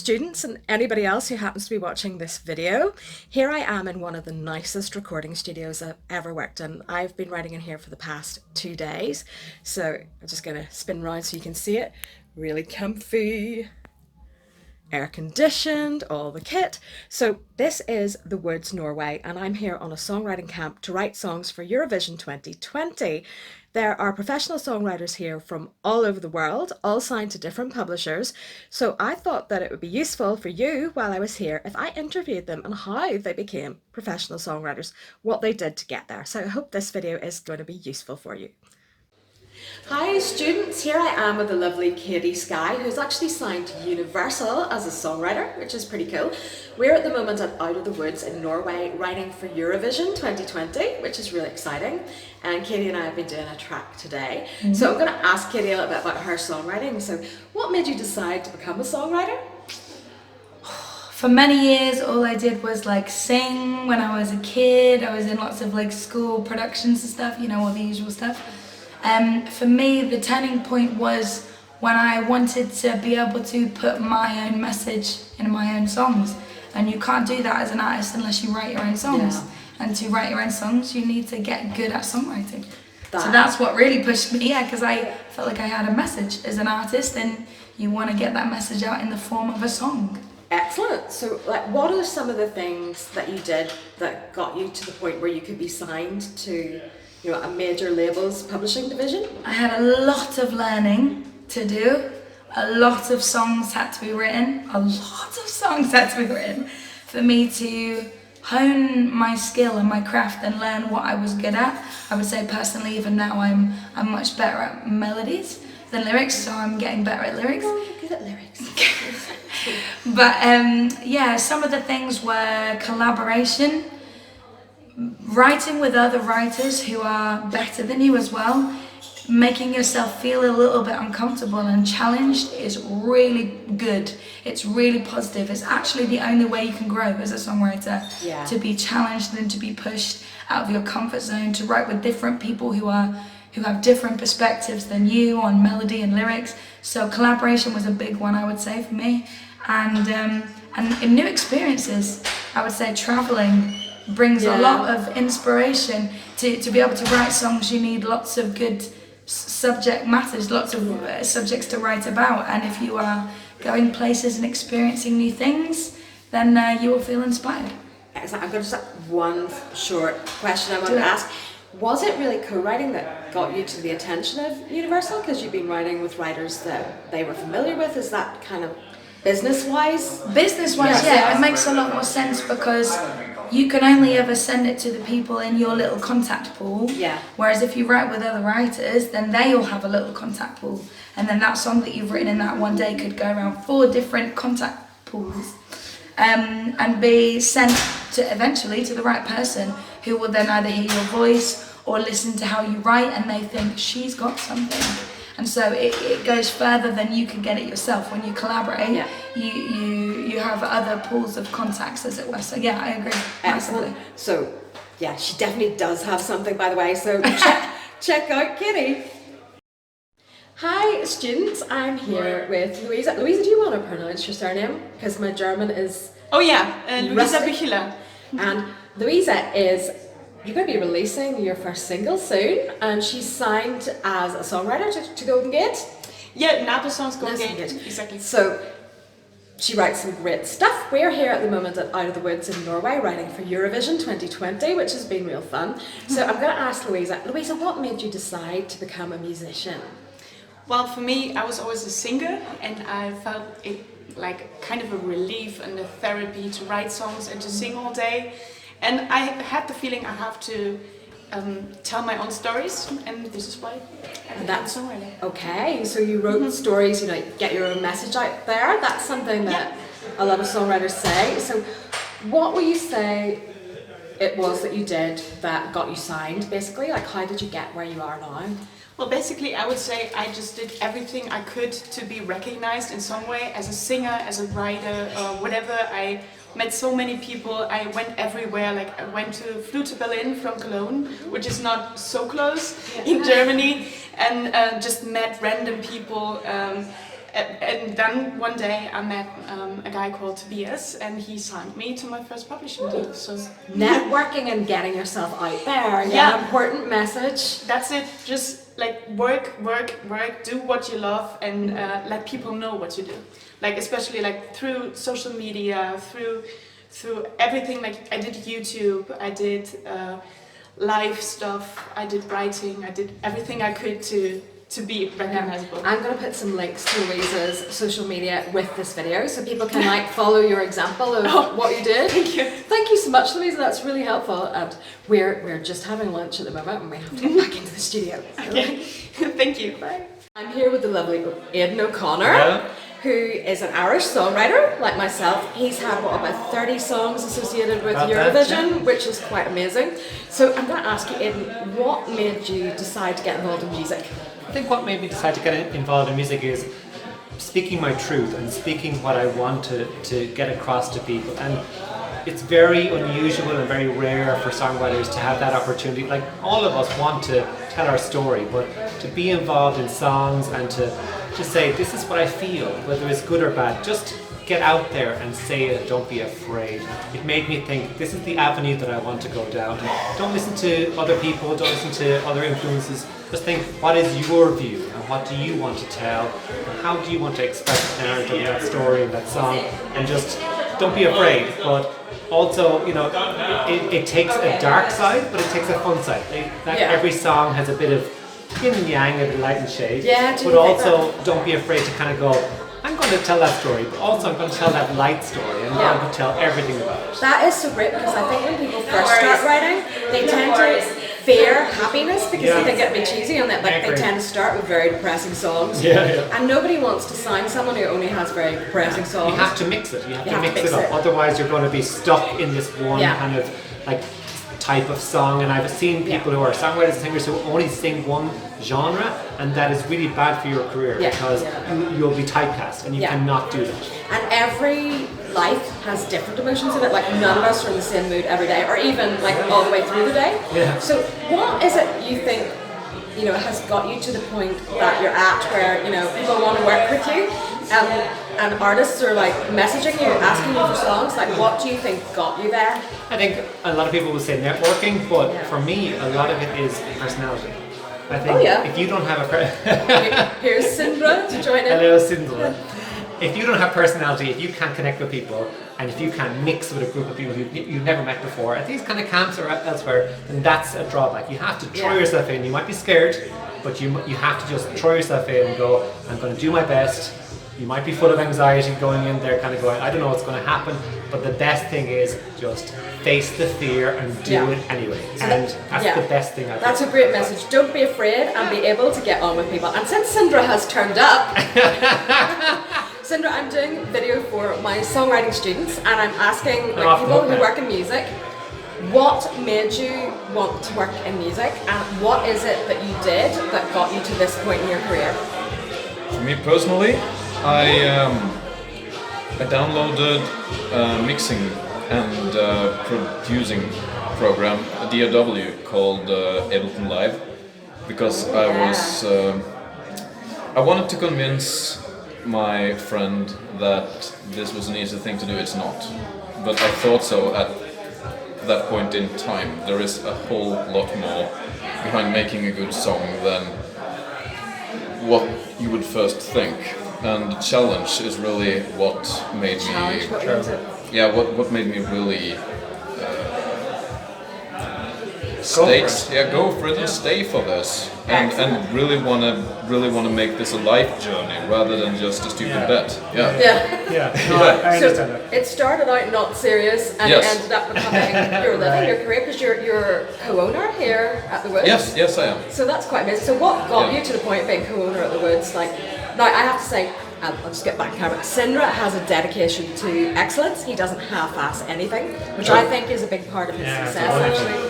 Students and anybody else who happens to be watching this video, here I am in one of the nicest recording studios I've ever worked in. I've been writing in here for the past 2 days, so I'm just going to spin around so you can see it. Really comfy, air conditioned, all the kit. So this is the Woods, Norway, and I'm here on a songwriting camp to write songs for Eurovision 2020. There are professional songwriters here from all over the world, all signed to different publishers. So I thought that it would be useful for you while I was here if I interviewed them on how they became professional songwriters, what they did to get there. So I hope this video is going to be useful for you. Hi students, here I am with the lovely Katie Skye, who's actually signed to Universal as a songwriter, which is pretty cool. We're at the moment at Out of the Woods in Norway writing for Eurovision 2020, which is really exciting. And Katie and I have been doing a track today. So I'm going to ask Katie a little bit about her songwriting. So what made you decide to become a songwriter? For many years, all I did was sing when I was a kid. I was in lots of school productions and stuff, all the usual stuff. For me, the turning point was when I wanted to be able to put my own message in my own songs. And you can't do that as an artist unless you write your own songs. Yeah. And to write your own songs, you need to get good at songwriting. So that's what really pushed me, because I felt like I had a message as an artist, and you want to get that message out in the form of a song. Excellent. So what are some of the things that you did that got you to the point where you could be signed to a major label's publishing division? I had a lot of learning to do. A lot of songs had to be written. For me to hone my skill and my craft and learn what I was good at. I would say personally, even now, I'm much better at melodies than lyrics, so I'm getting better at lyrics. Oh, you're good at lyrics. But some of the things were collaboration, writing with other writers who are better than you as well. Making yourself feel a little bit uncomfortable and challenged is really good. It's really positive. It's actually the only way you can grow as a songwriter. Yeah. To be challenged and to be pushed out of your comfort zone, to write with different people who have different perspectives than you on melody and lyrics. So collaboration was a big one, I would say, for me. And in new experiences, I would say traveling brings a lot of inspiration. To be able to write songs, you need lots of good subject matters, lots of subjects to write about, and if you are going places and experiencing new things, then you will feel inspired. I've got just one short question I want to ask. Was it really co-writing that got you to the attention of Universal? Because you've been writing with writers that they were familiar with. Is that kind of business-wise? Business-wise, yeah, it makes a lot more sense, because you can only ever send it to the people in your little contact pool. Yeah. Whereas if you write with other writers, then they all have a little contact pool. And then that song that you've written in that one day could go around 4 different contact pools and be sent eventually to the right person, who will then either hear your voice or listen to how you write, and they think she's got something. And so it goes further than you can get it yourself. When you collaborate, you have other pools of contacts, as it were. So yeah, I agree. Excellent. So yeah, she definitely does have something, by the way. So check out Kitty. Hi students, I'm here with Louisa. Louisa, do you want to pronounce your surname? Because my German is... Oh yeah, Louisa Bücheler. And Louisa is... You're going to be releasing your first single soon, and she's signed as a songwriter to Golden Gate. Yeah, Napelsongs Golden Gate. Exactly. So she writes some great stuff. We're here at the moment at Out of the Woods in Norway writing for Eurovision 2020, which has been real fun. So I'm going to ask Louisa, what made you decide to become a musician? Well, for me, I was always a singer, and I felt it like kind of a relief and a therapy to write songs and to sing all day. And I had the feeling I have to tell my own stories, and this is why I became a songwriter. Okay, so you wrote stories, get your own message out there. That's something that a lot of songwriters say. So what will you say it was that you did that got you signed, basically? How did you get where you are now? Well, basically, I would say I just did everything I could to be recognized in some way, as a singer, as a writer, or whatever. I met so many people. I went everywhere. I flew to Berlin from Cologne, which is not so close in Germany, and just met random people. And then one day I met a guy called Tobias, and he signed me to my first publishing deal. So Networking and getting yourself out there. Yeah. Important message. that's it. Just like work, do what you love, and let people know what you do. Like especially like through social media, through everything. Like I did YouTube, I did live stuff, I did writing, I did everything I could to be recognizable. I'm going to put some links to Louisa's social media with this video so people can like follow your example of what you did. Thank you. Thank you so much, Louisa. That's really helpful. And we're just having lunch at the moment and we have to get back into the studio. Okay. Thank you. Bye. I'm here with the lovely Aidan O'Connor, Yeah. who is an Irish songwriter like myself. He's had about 30 songs associated with About that, Eurovision, which is quite amazing. So I'm going to ask you, Aidan, what made you decide to get involved in music? I think what made me decide to get involved in music is speaking my truth and speaking what I want to get across to people. And it's very unusual and very rare for songwriters to have that opportunity. Like all of us want to tell our story, but to be involved in songs and to just say, this is what I feel, whether it's good or bad, just get out there and say it, don't be afraid. It made me think, this is the avenue that I want to go down. Don't listen to other people, don't listen to other influences. Just think, what is your view and what do you want to tell? And how do you want to express the narrative of that story and that song? And just don't be afraid. But also, you know, it takes a dark side, but it takes a fun side. Every song has a bit of yin and yang, a bit of light and shade. Yeah, but also, don't be afraid to kind of go, I'm going to tell that story, but also I'm going to tell that light story, and I'm going to tell everything about it. That is so great because I think when people first start writing, they tend to fear happiness because they think it'd be cheesy, and that like they tend to start with very depressing songs. And nobody wants to sign someone who only has very depressing songs. You have to mix it. You have to mix it up. Otherwise, you're going to be stuck in this one kind of like type of song. And I've seen people who are songwriters and singers who only sing one genre, and that is really bad for your career because you'll be typecast and you cannot do that. And every life has different emotions in it. Like none of us are in the same mood every day, or even like all the way through the day. So what is it you think, you know, has got you to the point that you're at where, you know, people want to work with you and artists are like messaging you, asking you for songs? Like what do you think got you there? I think a lot of people will say networking, but for me, a lot of it is personality. I think if you don't have a Here's Sindra to join in. Hello, Sindra. If you don't have personality, if you can't connect with people, and if you can't mix with a group of people you've never met before at these kind of camps or elsewhere, then that's a drawback. You have to throw yourself in. You might be scared, but you have to just throw yourself in and go, I'm going to do my best. You might be full of anxiety going in there, kind of going, I don't know what's going to happen, but the best thing is just face the fear and do it anyway. And that's the best thing I've That's a great message. Don't be afraid and be able to get on with people. And since Sindra has turned up, Sindra, I'm doing a video for my songwriting students, and I'm asking people who work in music, what made you want to work in music, and what is it that you did that got you to this point in your career? For me personally, I downloaded a mixing and producing program, a DAW called Ableton Live, because I wanted to convince my friend that this was an easy thing to do. It's not, but I thought so at that point in time. There is a whole lot more behind making a good song than what you would first think, and the challenge is really what made what made me really go for it and stay for this, and really wanna make this a life journey rather than just a stupid bet. No, I understand So that. it started out not serious, and it ended up becoming your living, your career, because you're co-owner here at the Woods. Yes, I am. So that's quite amazing. So what got you to the point of being co-owner at the Woods? Like, now I have to say, I'll just get back to camera. Sindra has a dedication to excellence. He doesn't half-ass anything, which I think is a big part of his success. Actually.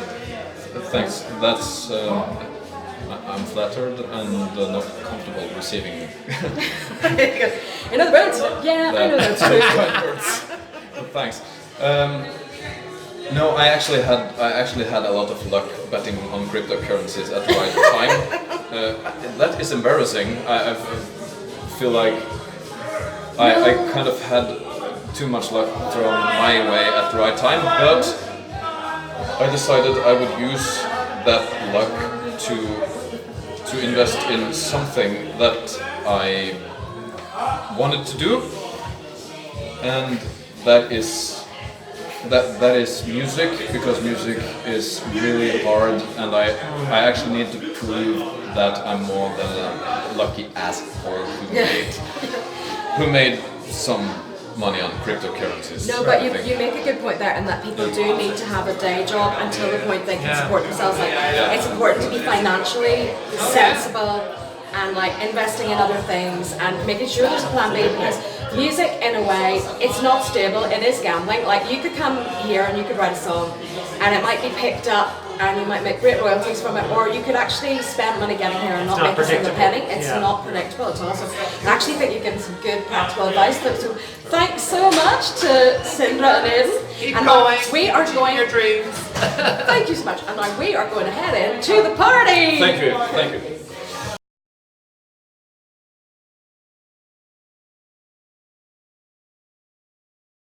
Thanks. That's. I'm flattered and not comfortable receiving. In other words, I know that's true. Thanks. No, I actually had a lot of luck betting on cryptocurrencies at the right time. That is embarrassing. I feel like I kind of had too much luck thrown my way at the right time, but I decided I would use that luck to invest in something that I wanted to do, and that is music, because music is really hard, and I actually need to prove that I'm more than a lucky asshole who made some money on cryptocurrencies. No, but you make a good point there, and that people do need to have a day job until the point they can support themselves. Like, it's important to be financially sensible and like investing in other things and making sure there's a plan B, because music, in a way, it's not stable. It is gambling. Like, you could come here and you could write a song, and it might be picked up, and you might make great royalties from it, or you could actually spend money getting here and not make a single penny. It's not predictable at all. So I actually think you've given some good practical advice. So thanks so much to Sindra and Aidan. Keep and going. We are going. Your dreams. Thank you so much. And now we are going to head in to the party. Thank you.